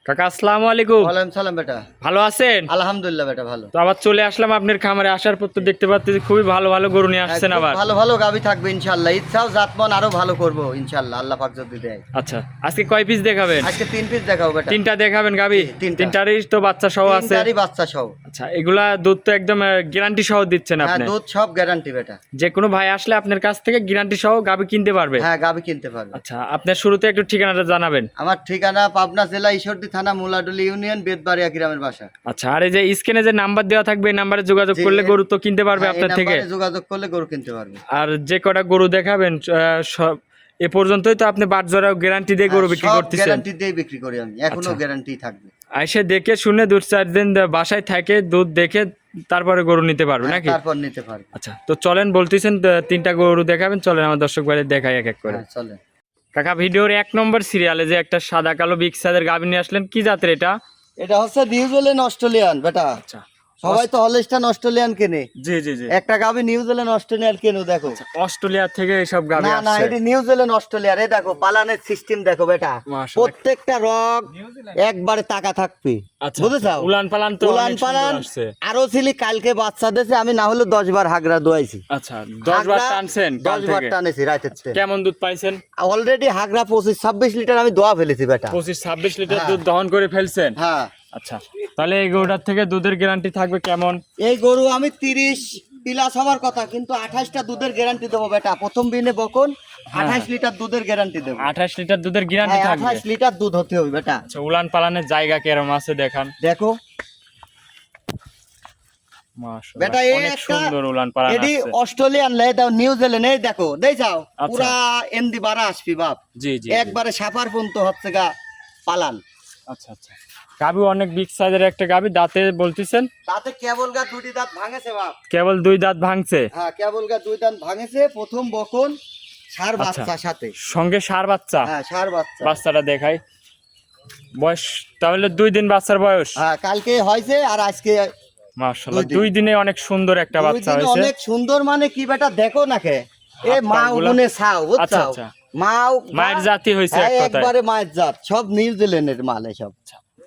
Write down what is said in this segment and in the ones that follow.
কাকা আসসালামু আলাইকুম। ওয়ালাইকুম সালাম বেটা। ভালো আছেন? আলহামদুলিল্লাহ বেটা ভালো। তো আবার চলে আসলাম আপনার খামারে। আসার পর তো দেখতে পাচ্ছি যে খুবই ভালো ভালো গরু নিয়ে আসছেন খুব আবার। ভালো ভালো গাভী থাকবে ইনশাআল্লাহ। ইচ্ছাও জাতমান আরো ভালো করব ইনশাআল্লাহ, আল্লাহ পাক যদি দেয়। আচ্ছা, আজকে কয় পিস দেখাবেন? আজকে 3 পিস দেখাবো বেটা। তিনটা দেখাবেন গাবি? তিনটা। তিনটারই তো বাচ্চা সহ আছে? তিনটারই বাচ্চা সহ। আচ্ছা, এগুলা দুধ তো একদম গ্যারান্টি সহ দিচ্ছেন হ্যাঁ, আপনি? দুধ সব গ্যারান্টি বেটা। যে কোনো ভাই আসলে আপনার কাছ থেকে গ্যারান্টি সহ গাবি কিনতে পারবে? হ্যাঁ, গাভী কিনতে পারবে। আচ্ছা, আপনার শুরুতে একটু ঠিকানাটা জানাবেন। আমার ঠিকানা পাবনা জেলা ঈশ্বরদী থানা মুলাডুলি ইউনিয়ন বেদবাড়িয়া গ্রামের বাসা। আচ্ছা, আর এই যে স্ক্রিনে যে নাম্বার দেওয়া থাকবে এই নাম্বারে যোগাযোগ করলে গরু তো কিনতে পারবে হ্যাঁ, এই আপনার থেকে? নাম্বারে যোগাযোগ করলে গরু কিনতে পারবে। আর যে কটা গরু দেখাবেন সব এ পর্যন্তই তো আপনি বাটজরা গ্যারান্টি দিয়ে গরু বিক্রি সব করতেছেন? গ্যারান্টি দিয়ে বিক্রি করি আমি, এখনো আচ্ছা। গ্যারান্টি থাকবে। এসে দেখে শুনে 2-4 দিন বাসায় থাকে দুধ দেখে তারপরে গরু নিতে পারবে নাকি? তারপর নিতে পারবে। আচ্ছা, তো চলেন, বলতেছেন তিনটা গরু দেখাবেন, চলেন আমার দর্শক ভাই দেখাই এক এক করে। হ্যাঁ, চলে। কাকা, ভিডিওর 1 নম্বর সিরিয়ালে যে একটা সাদা কালো বিগ সাইজের গাভী নিয়ে আসলেন, কি জাতের এটা? এটা হচ্ছে নিউজিল্যান্ড অস্ট্রেলিয়ান বেটা। আচ্ছা, সবাই তো হলস্টাইন অস্ট্রেলিয়ান কেনে, জি জি জি। একটা গাভী নিউজিল্যান্ড অস্ট্রেলিয়ান কেন দেখো। অস্ট্রেলিয়া থেকে এইসব গাভী না না, আসছে? এটা নিউজিল্যান্ড অস্ট্রেলিয়ার। এই দেখো পালানের সিস্টেম দেখো বেটা, মাশাআল্লাহ। প্রত্যেকটা রগ একবারে টাকা থাকবে। আচ্ছা, বুঝেছো? উলান পালান তো উলান অনেক পালান সুন্দর আসছে। আরো ছিলি কালকে বাচ্চা দিয়েছে, আমি না হলে 10 বার হাগরা দোয়াইছি। আচ্ছা, 10 বার টানছেন? 10 বার টানেছি রাতের থেকে। কেমন দুধ পাইছেন? অলরেডি হাগরা 25-26 লিটার আমি দোয়া ফেলেছি বেটা। 25-26 লিটার হ্যাঁ। দুধ দহন করে ফেলছেন? হ্যাঁ, আচ্ছা, তাহলে এই গরুটার থেকে দুধের গ্যারান্টি থাকবে কেমন? এই গরু আমি 30 প্লাস হওয়ার কথা, কিন্তু 28টা দুধের গ্যারান্টি দেবো বেটা। প্রথম দিনে বকন 28 লিটার দুধের গ্যারান্টি দেবো। 28 লিটার দুধের গ্যারান্টি হ্যাঁ, থাকবে? 28 লিটার দুধ হতে হবে বেটা। আচ্ছা, উলান পালানের জায়গা কেরম আছে দেখান। দেখো মাশাআল্লাহ, বেটা, এই অনেক একটা সুন্দর উলান পালান এডি আছে। অস্ট্রেলিয়ান লে দাও নিউজিল্যান্ড। এই দেখো দেই যাও, আচ্ছা। পুরা এমডি বারা আসবি বাপ। জি জি। একবারে সাফার পর্যন্ত হচ্ছে গা পালান। আচ্ছা আচ্ছা, গাবি অনেক বিগ সাইজের একটা গাবি, দাঁতে বলতেছেন? তাতে কেবল গা দুটি দাঁত ভাঙেছে বাপ। কেবল 2 দাঁত ভাঙছে? হ্যাঁ, কেবল গা 2 দাঁত ভাঙেছে। প্রথম বকন সার আচ্ছা। বাচ্চার সাথে। সঙ্গে ষাঁড় বাচ্চা? হ্যাঁ, সার বাচ্চা। বাচ্চাটা দেখাই। বয়স তাহলে 2 দিন বাচ্চার বয়স? হ্যাঁ, কালকে হয়েছে আর আজকে মাশাআল্লাহ, 2 দিন। 2 দিনে অনেক সুন্দর একটা 2 বাচ্চা দিন হয়েছে। অনেক সুন্দর। মানে কি বেটা দেখো না কে, এ হাত মা পাগুলা? উনে ছাও আচ্ছা, বুঝছো? আচ্ছা। মাও মায়ের জাতি হয়েছে এক কথায়। একবারে মায়ের জাত, সব নিউজিল্যান্ডের মাল এসব।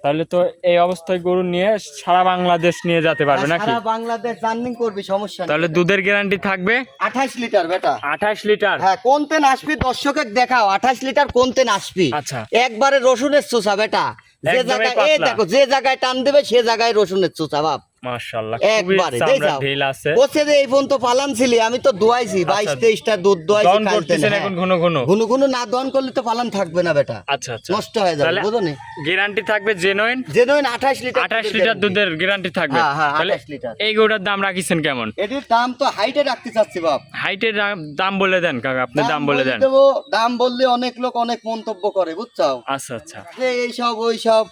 তাহলে তো এই অবস্থায় গরু নিয়ে সারা বাংলাদেশ নিয়ে যেতে পারবে নাকি? সারা বাংলাদেশ জার্নি করবি, সমস্যা নেই। তাহলে দুধের গ্যারান্টি থাকবে? 28 লিটার বেটা। 28 লিটার? হ্যাঁ, কোন তেন আসবি দর্শকের দেখাও। 28 লিটার কোন তেন আসবি। আচ্ছা। একবারে রসুনের চোষা বেটা। যে একদমই জায়গায় এই পাতলা। দেখো, যে জায়গায় টান দেবে সে জায়গায় রসুনের চোষা বাপ। মাশাআল্লাহ, খুবই একবারে দেই চামড়া যাও। ঢিল আছে। কোচে যে এই পর্যন্ত পালান ছিলি, আমি তো দোয়াইছি 22-23টা দুধ দোয়াইছি দহন কালকে। করতেছেন এখন ঘন ঘন? ঘন ঘন না দহন করলে তো পালান থাকবে না বেটা, আচ্ছা আচ্ছা, নষ্ট হয়ে যাবে তাহলে বুঝো নি। গ্যারান্টি থাকবে জেনুইন? Genuine 28 litre. 28 লিটার দুধের গ্যারান্টি থাকবে? হ্যাঁ, হ্যাঁ, তাহলে 28 লিটার। এই গরুটার দাম রাখিছেন কেমন? এটির দাম তো হাইটে রাখতে চাচ্ছি বাপ। হাইটের দাম বলে দেন কাকা, আপনি দাম বলে দেন। দেবো, দাম বললে অনেক লোক অনেক মন্তব্য করে বুঝছো, আচ্ছা আচ্ছা, যে এইসব ওইসব।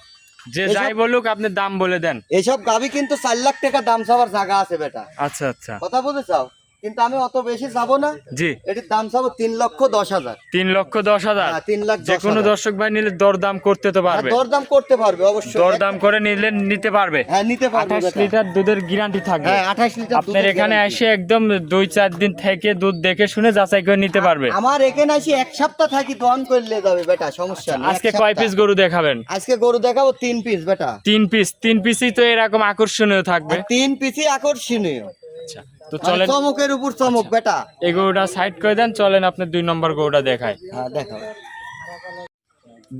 যে যাই বলুক আপনি দাম বলে দেন। এইসব গাভি কিন্তু 4 লাখ টাকা দাম চাওয়ার জায়গা আছে বেটা। আচ্ছা আচ্ছা, কথা বুঝেছো? কিন্তু আমি অত বেশি যাবো না। জি। এটির দাম চাবো 3,10,000। 3,10,000? হ্যাঁ, 3,10,000। যে কোনো দর্শক ভাই নিলে দরদাম করতে তো পারবে? দরদাম করতে পারবে অবশ্যই। দরদাম করে নিলে নিতে পারবে? হ্যাঁ, নিতে পারবে 28 বেটা। লিটার দুধের গ্যারান্টি থাকবে? হ্যাঁ, 28 লিটার আপনার এখানে এসে একদম 2-4 দিন থেকে দুধ দেখে শুনে যাচাই করে নিতে পারবে? আমার এখানে আসি 1 সপ্তাহ থাকি, দহন করলে যাবে বেটা, সমস্যা নেই। আজকে 1 কয় সপ্তাহ। পিস গরু দেখাবেন? আজকে গরু দেখাবো 3 পিস বেটা। 3 পিস? 3 পিসই তো এরকম আকর্ষণীয় থাকবে? 3 পিসই আকর্ষণীয়। আচ্ছা, তো মানে চলেন চমকের উপর চমক বেটা। এই গরুটা সাইড করে দেন, চলেন আপনি 2 নম্বর গরুটা দেখায়। হ্যাঁ, দেখো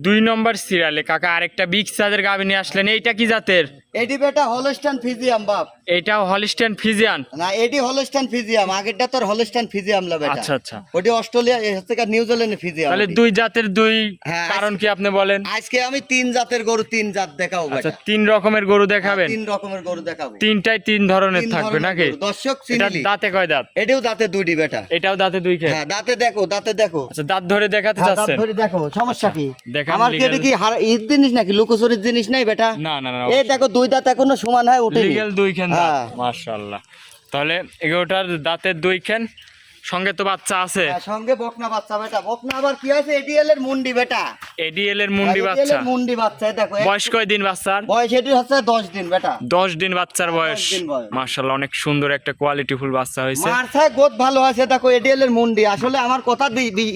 2 নম্বর সিরিয়ালে কাকা আরেকটা বিগ সাইজের গাভী নিয়ে আসলেন, এইটা কি জাতের? এটি বেটা হলস্টাইন ফিজিয়াম বাপ। এটাও হলিস্টিয়ান ফ্রিজিয়ান? না, এটি হলস্টাইন ফিজিয়াম। আগেরটা তোর হলস্টাইন ফিজিয়াম লা বেটা। আচ্ছা আচ্ছা, ওটি অস্ট্রেলিয়া হচ্ছে নিউজিল্যান্ডের ফিজিয়াম। তাহলে 2 জাতের 2 হ্যাঁ, কারণ কি আপনি বলেন? আজকে আমি 3 জাতের গরু 3 জাত দেখাবো আচ্ছা, বেটা। 3 রকমের গরু দেখাবেন? 3 রকমের গরু দেখাবো। তিনটাই 3 ধরনের 3 থাকবে ধরনের নাকি? গরু। দর্শক এটা চিনলি? দাঁতে কয় দাঁত? এটিও দাঁতে 2টি বেটা। এটাও দাঁতে 2 খেয়ে? হ্যাঁ, দাঁতে দেখো, দাঁতে দেখো। আচ্ছা, দাঁত ধরে দেখাতে হ্যাঁ, দাঁত চাচ্ছেন? ধরে দেখো, সমস্যা কি? দেখান আমার কি legal- এটা কি ঈদ জিনিস নাকি, লুকোচুরির জিনিস নাই বেটা? না না না, এই দেখো 2 দাঁত এখনো সমান হয় ওঠেনি। লিগ্যাল 2 খেন দাঁত। হ্যাঁ। মাশাআল্লাহ, তাহলে এগুলোটার দাঁতের 2 খেন সঙ্গে তো বাচ্চা আছে, হ্যাঁ, সঙ্গে বকনা বাচ্চা বেটা। বকনা আবার কি আছে, এডিএল এর মুন্ডি বেটা। এডিএল এর মুন্ডি ADL বাচ্চা। এর মুন্ডি বাচ্চা, এই দেখো বয়স কয় দিন বাচ্চার? বয়স এটি হচ্ছে 10 দিন বেটা। 10 দিন বাচ্চার বয়স। 10 দিন বয়স। মাশাআল্লাহ, অনেক সুন্দর একটা কোয়ালিটিফুল বাচ্চা হয়েছে। মাথায় গোদ ভালো আছে, দেখো এডিএল এর মুন্ডি। আসলে আমার কথা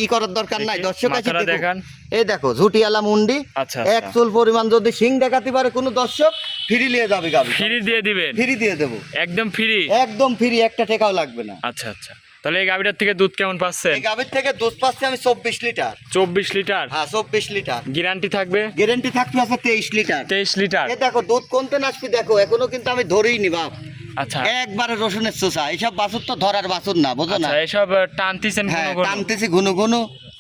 ই করার দরকার নাই, দেখি, দর্শক আছে মাথাটা দেখুক। দেখান। এই দেখো ঝুটিয়ালা মুন্ডি। আচ্ছা, এক চুল পরিমাণ যদি শিং দেখাতে পারে কোনো দর্শক, ফ্রি নিয়ে যাবে গাবি। ফ্রি দিয়ে দিবেন? ফ্রি দিয়ে দেবো, একদম ফ্রি? একদম ফ্রি, একটা টাকাও লাগবে না। আচ্ছা আচ্ছা, তাহলে এই গাবিটার থেকে দুধ কেমন পাচ্ছেন? এই গাবির থেকে দুধ পাচ্ছি আমি 24 লিটার। 24 লিটার? হ্যাঁ 24 লিটার। গ্যারান্টি থাকবে? গ্যারান্টি থাকতে আছে 23 লিটার। 23 লিটার? এই দেখো দুধ কোনতে নাচবি দেখো, এখনো কিন্তু আমি ধরেই নি বাপ। আচ্ছা একবারে রসুনের চোষা, এইসব বাছুর তো ধরার বাছুর না, বুঝো না? আচ্ছা, এসব টানতেছেন হ্যাঁ কোনো কোনো? টানতেছি ঘুনো ঘুনো,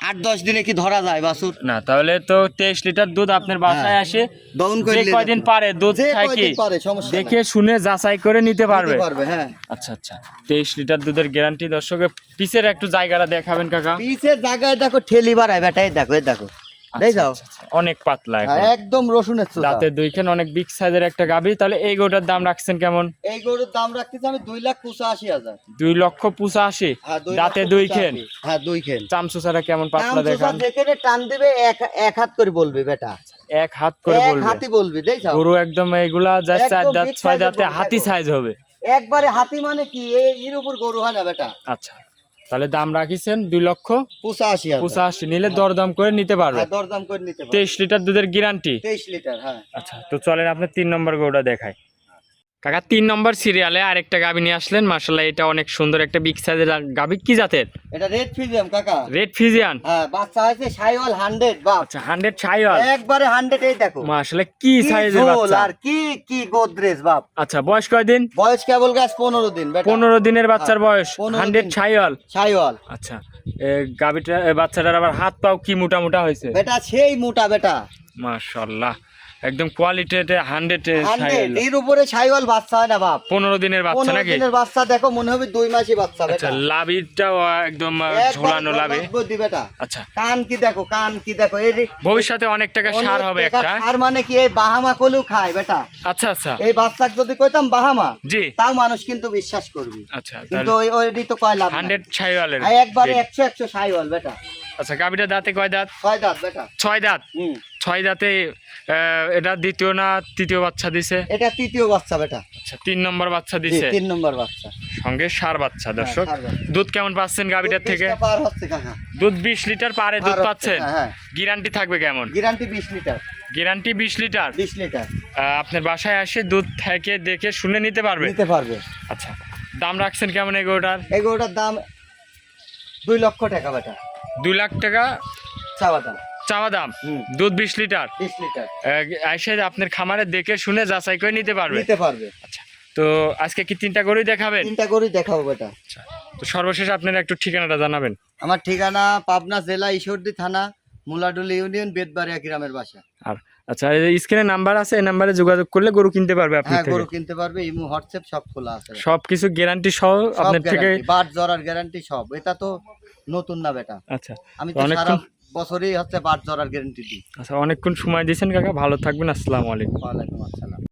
8-10 দিনে কি ধরা যায় বাছুর? না, তাহলে তো 23 লিটার দুধ আপনার বাসায় হ্যাঁ, আসে দহন যে করলে কয়দিন দেখো। পারে দুধ যে খায় কি কয়দিন পারে, সমস্যা দেখে শুনে যাচাই করে নিতে পারবে। নিতে পারবে, হ্যাঁ। আচ্ছা আচ্ছা, 23 লিটার দুধের গ্যারান্টি। দর্শকের পিছের একটু জায়গাটা দেখাবেন কাকা? পিসের জায়গায় দেখো ঠেলি বাড়ায় বেটা, এই দেখো, এই দেখো, আচ্ছা, দেখ যাও। আচ্ছা, আচ্ছা, অনেক পাতলা এখন। হ্যাঁ, একদম রসুনের চোষা। দাঁতে দুইখান, অনেক বিগ সাইজের একটা গাভী। তাহলে এই গরুটার দাম রাখছেন কেমন? এই গরুর দাম রাখতেছি আমি 2,85,000। 2,85,000? হ্যাঁ, দাঁতে দুই খেন? হ্যাঁ 2 খেন। চামচুসারা কেমন পাতলা দেখান? যেখানে টান দিবে এক হাত করে বলবি বেটা, এক হাত করে এক বলবে? হাতি বলবি, দেখ যাও। গরু একদম এইগুলা যা একদম 4 দাঁত big 6 size-এর দাঁতে গরু, হাতি দেখো। সাইজ হবে। একবারে হাতি মানে কি, এর উপর গরু হয় না বেটা। আচ্ছা, তাহলে দাম রাখিছেন 2,85,000? 85,000। নিলে দরদাম করে নিতে পারবে? হ্যাঁ, দরদাম করে নিতে পারবে। 23 লিটার দুধের গ্যারান্টি? 23 লিটার, হ্যাঁ। আচ্ছা, তো চলেন আপনার 3 নম্বর গরুটা দেখাই। কাকা 3 নম্বর সিরিয়ালে আরেকটা গাভী নিয়ে আসলেন। মাশাআল্লাহ, এটা অনেক সুন্দর একটা বিগ সাইজের গাভী। কি জাতের? এটা রেড ফিজিয়াম কাকা। Red Friesian? হ্যাঁ, বাচ্চা হয়েছে সাইওয়াল 100 বাপ। আচ্ছা, 100 ছাইওয়াল? একবারে 100, এই দেখো। মাশাআল্লাহ, কি কি সাইজের ঝোল বাচ্চা! আর কি কি গোদরেজ বাপ। আচ্ছা, বয়স কয়দিন? বয়স কেবল গাছ 15 দিন বেটা। 15 দিনের বাচ্চার বয়স, 15 100 দিন। ছাইওয়াল? সাইওয়াল আচ্ছা, গাভীটা বাচ্চাটার আবার হাত পাও কি মোটা মোটা হয়েছে? বেটা, সেই মোটা বেটা। মাশাআল্লাহ, একদম কোয়ালিটি 100 100 এর উপরে সাইওয়াল বাচ্চা হয় না বাপ। 15 দিনের বাচ্চা 15 নাকি? দিনের বাচ্চা, দেখো মনে হবে 2 মাসই বাচ্চা আচ্ছা, বেটা। লাভিটাও একদম ঝোলানো লাভে। বুদ্ধি বেটা। আচ্ছা, কান কি দেখো, কান কি দেখো, এই ভবিষ্যতে অনেক টাকা সার হবে একটা? আর মানে কি, এই বাহামা কলু খায় বেটা। আচ্ছা আচ্ছা, এই বাচ্চাকে যদি কইতাম বাহামা, জি, তাও মানুষ কিন্তু বিশ্বাস করবে। আচ্ছা, কিন্তু ওই তো কয় লাভ নাই। 100 ছাইওয়ালের? আর একবারে 100 সাইওয়াল বেটা। আচ্ছা, গাভীটা দাঁতে কয় দাঁত? 6 দাঁত বেটা। 6 দাঁত? হুম, 6 দাঁতে এটা দ্বিতীয় না তৃতীয় বাচ্চা দিছে? এটা তৃতীয় বাচ্চা বেটা। আচ্ছা, 3 নম্বর বাচ্চা জি, দিছে? 3 নম্বর বাচ্চা। সঙ্গে সার বাচ্চা। দর্শক, ষাঁড় বাচ্চা। দুধ কেমন পাচ্ছেন গাভীটার থেকে? 20টা পার হচ্ছে কাকা। দুধ 20 লিটার পারে দুধ পার হচ্ছে, পাচ্ছেন? হ্যাঁ। গ্যারান্টি থাকবে কেমন? Guarantee 20 litre. Guarantee 20 litre? 20 litre আপনার বাসায় এসে দুধ থেকে দেখে শুনে নিতে পারবে? নিতে পারবে। আচ্ছা, দাম রাখছেন কেমন এই গরুটার? এই গরুটার দাম 2 লক্ষ টাকা বেটা। 2 লাখ টাকা চাওয়া দাম। চাওয়া দাম? হুম। দুধ 20 লিটার? 20 লিটার এসে আপনার খামারে দেখে শুনে যাচাই করে নিতে পারবে? নিতে পারবে। আচ্ছা, তো আজকে কি 3টা গরুই দেখাবেন? 3টা গরু দেখাবো বেটা। আচ্ছা, তো সর্বশেষ আপনার একটু ঠিকানাটা জানাবেন। আমার ঠিকানা পাবনা জেলা ঈশ্বরদী থানা, মুলাডুলি ইউনিয়ন, বেদবাড়িয়া গ্রামের বাসা। আর আচ্ছা, স্ক্রিনে নাম্বার আছে, এই নাম্বারে যোগাযোগ করলে গরু কিনতে পারবে আপনার হ্যাঁ, থেকে? গরু কিনতে পারবে, ইমো হোয়াটসঅ্যাপ সব খোলা আছে। সবকিছু গ্যারান্টি সহ আপনার থেকে? বাট জরার গ্যারান্টি সব। এটা তো নতুন না বেটা, আচ্ছা, আমি তো তো সারা অনেকক্ষণ বছরই হচ্ছে বাট জরার গ্যারান্টি দিই। আচ্ছা, অনেকক্ষণ সময় দিয়েছেন কাকা, ভালো থাকবেন। আসসালামু আলাইকুম। ওয়ালাইকুম আসসালাম।